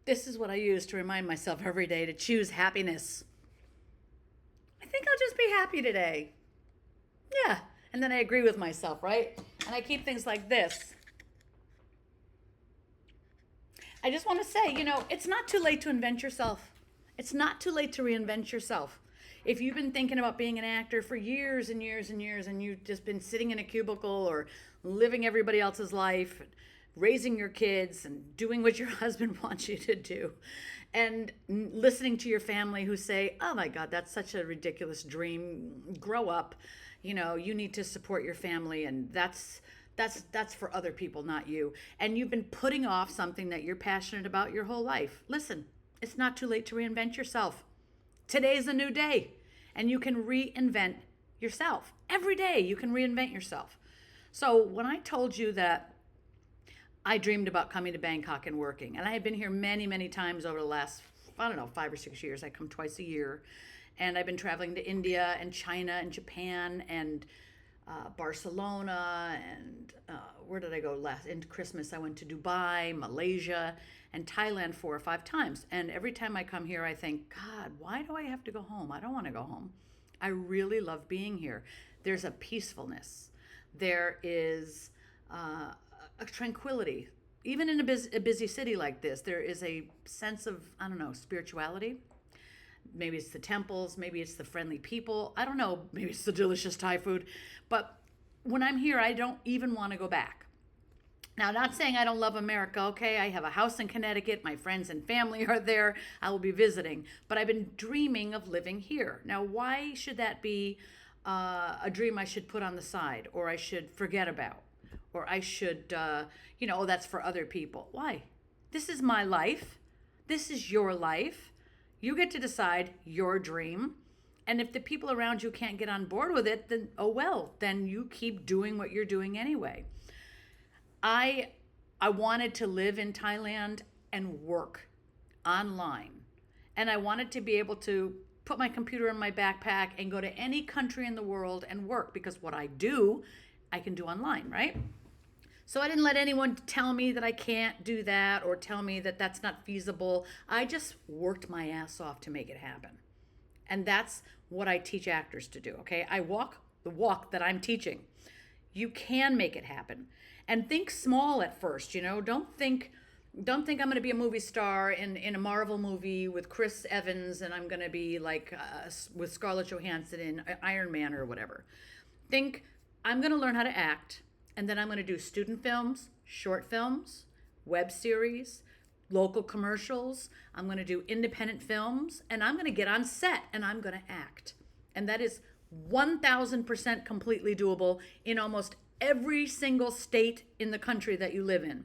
This is what I use to remind myself every day to choose happiness. I think I'll just be happy today. Yeah. And then I agree with myself, right? And I keep things like this. I just want to say, it's not too late to invent yourself. It's not too late to reinvent yourself. If you've been thinking about being an actor for years and years and years, and you've just been sitting in a cubicle or living everybody else's life, raising your kids and doing what your husband wants you to do, and listening to your family who say, oh my God, that's such a ridiculous dream. Grow up. You need to support your family, and that's for other people, not you. And you've been putting off something that you're passionate about your whole life. Listen, it's not too late to reinvent yourself. Today's a new day, and you can reinvent yourself. Every day you can reinvent yourself. So when I told you that I dreamed about coming to Bangkok and working, and I had been here many, many times over the last, I don't know, 5 or 6 years. I come twice a year. And I've been traveling to India and China and Japan and Barcelona, and where did I go last? In Christmas, I went to Dubai, Malaysia, and Thailand 4 or 5 times. And every time I come here, I think, God, why do I have to go home? I don't want to go home. I really love being here. There's a peacefulness. There is a tranquility. Even in a busy city like this, there is a sense of, I don't know, spirituality. Maybe it's the temples, maybe it's the friendly people. I don't know, maybe it's the delicious Thai food. But when I'm here, I don't even want to go back. Now, not saying I don't love America, okay? I have a house in Connecticut. My friends and family are there. I will be visiting. But I've been dreaming of living here. Now, why should that be a dream I should put on the side, or I should forget about, or I should, oh, that's for other people? Why? This is my life. This is your life. You get to decide your dream. And if the people around you can't get on board with it, then oh well, then you keep doing what you're doing anyway. I wanted to live in Thailand and work online. And I wanted to be able to put my computer in my backpack and go to any country in the world and work, because what I do, I can do online, right? So I didn't let anyone tell me that I can't do that or tell me that that's not feasible. I just worked my ass off to make it happen. And that's what I teach actors to do, okay? I walk the walk that I'm teaching. You can make it happen. And think small at first, don't think I'm going to be a movie star in a Marvel movie with Chris Evans, and I'm going to be like with Scarlett Johansson in Iron Man or whatever. Think, I'm going to learn how to act. And then I'm going to do student films, short films, web series, local commercials. I'm going to do independent films, and I'm going to get on set and I'm going to act. And that is 1000% completely doable in almost every single state in the country that you live in.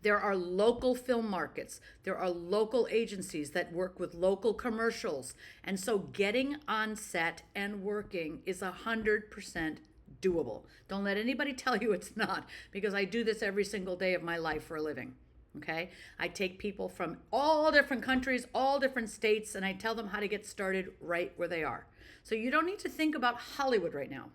There are local film markets. There are local agencies that work with local commercials. And so getting on set and working is 100% doable. Don't let anybody tell you it's not, because I do this every single day of my life for a living. Okay? I take people from all different countries, all different states, and I tell them how to get started right where they are. So you don't need to think about Hollywood right now.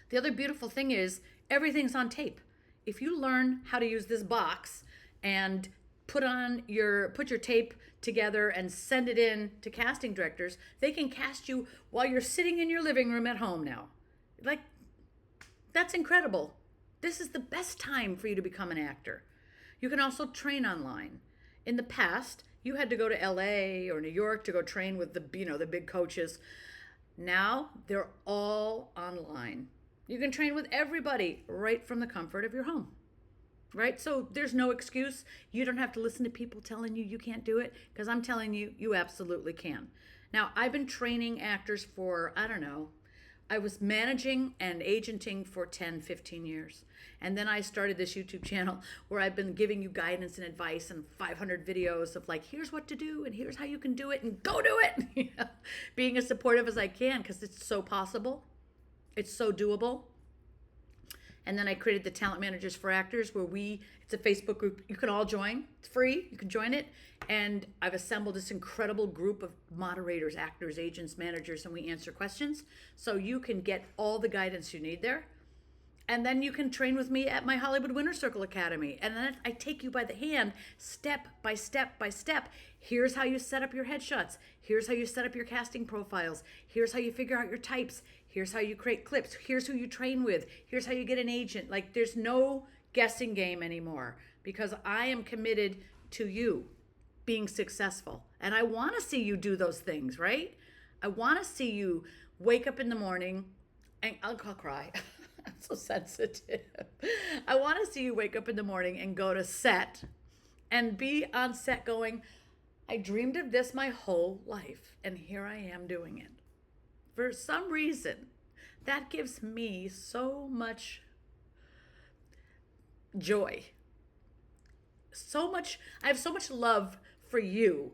The other beautiful thing is everything's on tape. If you learn how to use this box and put your tape together and send it in to casting directors, they can cast you while you're sitting in your living room at home now. Like, that's incredible. This is the best time for you to become an actor. You can also train online. In the past, you had to go to LA or New York to go train with the big coaches. Now, they're all online. You can train with everybody right from the comfort of your home. Right? So there's no excuse. You don't have to listen to people telling you can't do it, because I'm telling you, you absolutely can. Now, I've been training actors for, I don't know, I was managing and agenting for 10, 15 years. And then I started this YouTube channel where I've been giving you guidance and advice and 500 videos of like, here's what to do and here's how you can do it and go do it. Being as supportive as I can, because it's so possible. It's so doable. And then I created the Talent Managers for Actors, where it's a Facebook group you can all join. It's free. You can join it. And I've assembled this incredible group of moderators, actors, agents, managers, and we answer questions. So you can get all the guidance you need there. And then you can train with me at my Hollywood Winner Circle Academy. And then I take you by the hand, step by step by step. Here's how you set up your headshots. Here's how you set up your casting profiles. Here's how you figure out your types. Here's how you create clips. Here's who you train with. Here's how you get an agent. Like, there's no guessing game anymore, because I am committed to you being successful. And I want to see you do those things, right? I want to see you wake up in the morning and I'll cry. I'm so sensitive. I want to see you wake up in the morning and go to set and be on set going, I dreamed of this my whole life, and here I am doing it. For some reason, that gives me so much joy. I have so much love for you,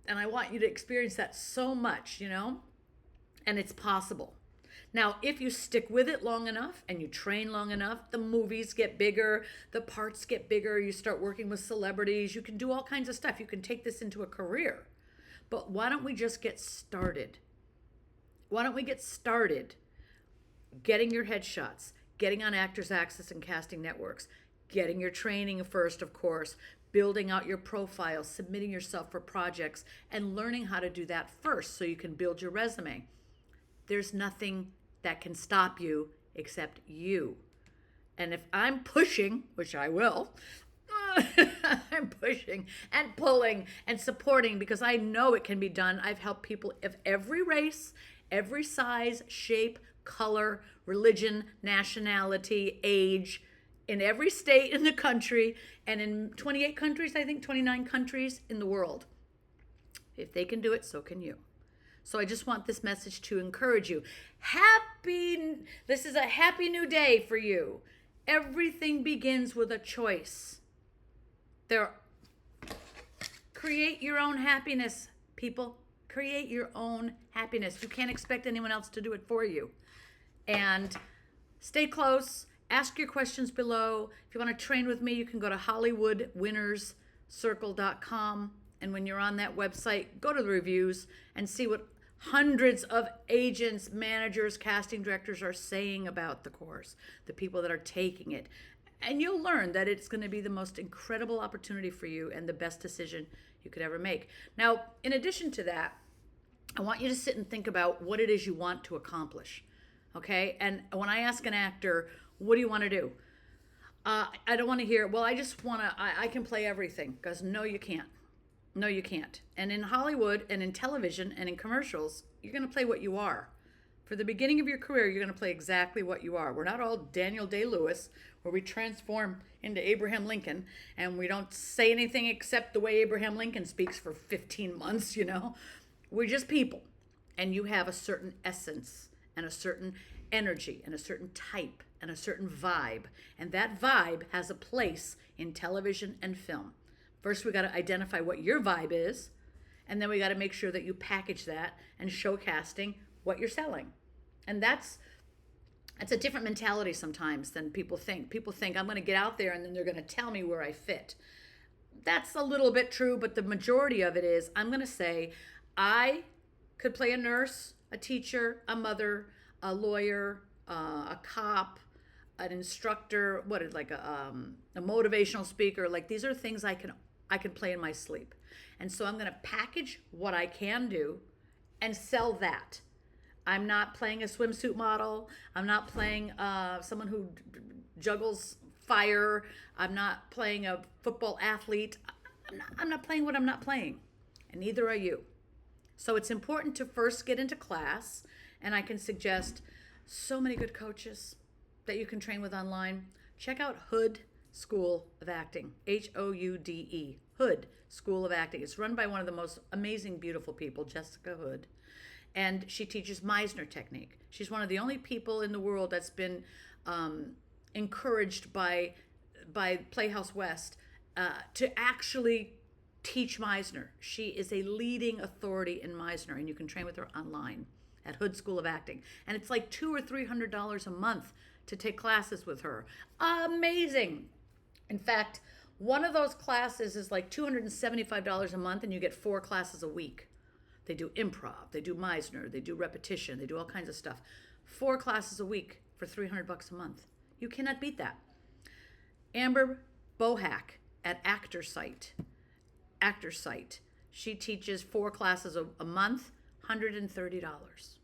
and I want you to experience that so much, and it's possible. Now, if you stick with it long enough and you train long enough, the movies get bigger, the parts get bigger, you start working with celebrities, you can do all kinds of stuff. You can take this into a career. But why don't we just get started? Why don't we get started getting your headshots, getting on Actors Access and casting networks, getting your training first, of course, building out your profile, submitting yourself for projects, and learning how to do that first so you can build your resume. There's nothing that can stop you except you. And if I'm pushing, which I will, I'm pushing and pulling and supporting because I know it can be done. I've helped people of every race, every size, shape, color, religion, nationality, age, in every state in the country, and in 28 countries, I think 29 countries in the world. If they can do it, so can you. So I just want this message to encourage you. This is a happy new day for you. Everything begins with a choice. Create your own happiness, people. Create your own happiness. You can't expect anyone else to do it for you. And stay close. Ask your questions below. If you want to train with me, you can go to HollywoodWinnersCircle.com. And when you're on that website, go to the reviews and see what hundreds of agents, managers, casting directors are saying about the course, the people that are taking it. And you'll learn that it's going to be the most incredible opportunity for you and the best decision you could ever make. Now, in addition to that, I want you to sit and think about what it is you want to accomplish. Okay? And when I ask an actor, what do you want to do? I don't want to hear, well, I can play everything, because no, you can't. No, you can't. And in Hollywood and in television and in commercials, you're going to play what you are. For the beginning of your career, you're going to play exactly what you are. We're not all Daniel Day-Lewis, where we transform into Abraham Lincoln and we don't say anything except the way Abraham Lincoln speaks for 15 months, We're just people. And you have a certain essence and a certain energy and a certain type and a certain vibe. And that vibe has a place in television and film. First, we got to identify what your vibe is, and then we got to make sure that you package that and show casting what you're selling. And that's a different mentality sometimes than people think. People think, I'm going to get out there and then they're going to tell me where I fit. That's a little bit true, but the majority of it is, I'm going to say, I could play a nurse, a teacher, a mother, a lawyer, a cop, an instructor, a motivational speaker. Like, these are things I can play in my sleep. And so I'm going to package what I can do and sell that. I'm not playing a swimsuit model. I'm not playing someone who juggles fire. I'm not playing a football athlete. I'm not playing what I'm not playing. And neither are you. So it's important to first get into class. And I can suggest so many good coaches that you can train with online. Check out Hood School of Acting, Houde, Hood School of Acting. It's run by one of the most amazing, beautiful people, Jessica Hood, and she teaches Meisner technique. She's one of the only people in the world that's been encouraged by Playhouse West to actually teach Meisner. She is a leading authority in Meisner, and you can train with her online at Hood School of Acting. And it's like $200 or $300 a month to take classes with her. Amazing. In fact, one of those classes is like $275 a month, and you get 4 classes a week. They do improv, they do Meisner, they do repetition, they do all kinds of stuff. 4 classes a week for $300 a month. You cannot beat that. Amber Bohack at Actor Site. She teaches 4 classes a month, $130.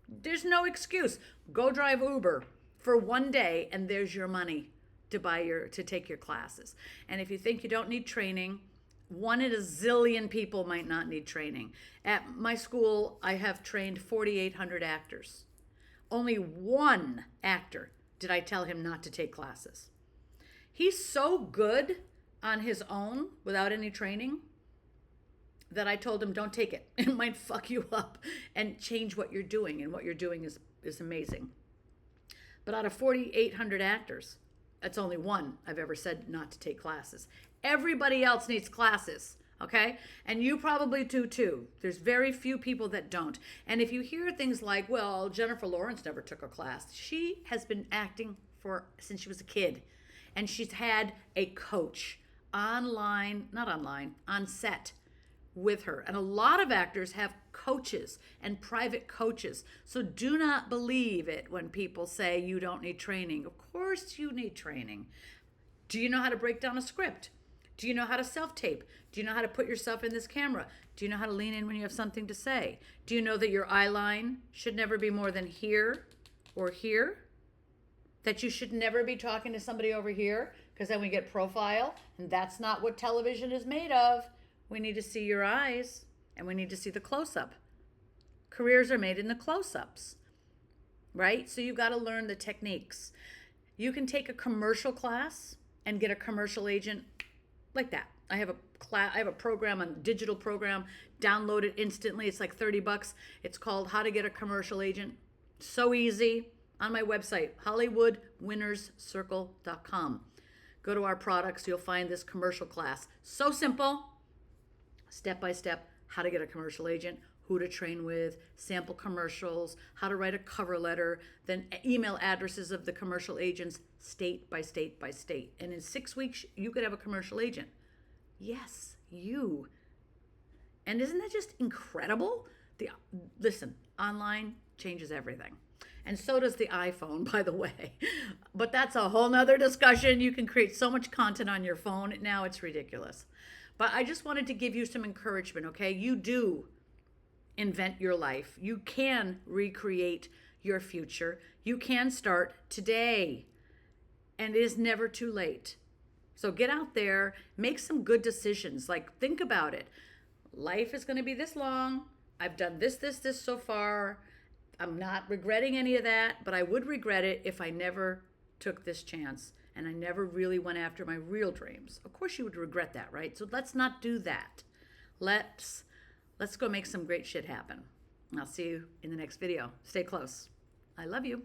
There's no excuse. Go drive Uber for one day and there's your money to take your classes. And if you think you don't need training, 1 in a zillion people might not need training. At my school, I have trained 4,800 actors. Only 1 actor did I tell him not to take classes. He's so good on his own without any training that I told him, don't take it. It might fuck you up, and change what you're doing. And what you're doing is amazing. But out of 4,800 actors, that's only 1 I've ever said not to take classes. Everybody else needs classes, okay? And you probably do too. There's very few people that don't. And if you hear things like, well, Jennifer Lawrence never took a class. She has been acting since she was a kid. And she's had a coach on set with her. And a lot of actors have coaches and private coaches. So do not believe it when people say you don't need training. Of course you need training. Do you know how to break down a script? Do you know how to self-tape? Do you know how to put yourself in this camera? Do you know how to lean in when you have something to say? Do you know that your eye line should never be more than here or here? That you should never be talking to somebody over here, because then we get profile, and that's not what television is made of. We need to see your eyes, and we need to see the close-up. Careers are made in the close-ups, right? So you've got to learn the techniques. You can take a commercial class and get a commercial agent like that. I have a program, a digital program. Download it instantly. It's like $30. It's called How to Get a Commercial Agent. So easy. On my website, HollywoodWinnersCircle.com. Go to our products. You'll find this commercial class. So simple. Step by step, how to get a commercial agent, who to train with, sample commercials, how to write a cover letter, then email addresses of the commercial agents, state by state by state. And in 6 weeks, you could have a commercial agent. Yes, you. And isn't that just incredible? Listen, online changes everything. And so does the iPhone, by the way. But that's a whole nother discussion. You can create so much content on your phone. Now it's ridiculous. But I just wanted to give you some encouragement, okay? You do invent your life. You can recreate your future. You can start today. And it is never too late. So get out there, make some good decisions. Like, think about it. Life is going to be this long. I've done this so far. I'm not regretting any of that, but I would regret it if I never took this chance and I never really went after my real dreams. Of course you would regret that, right? So let's not do that. Let's go make some great shit happen. I'll see you in the next video. Stay close. I love you.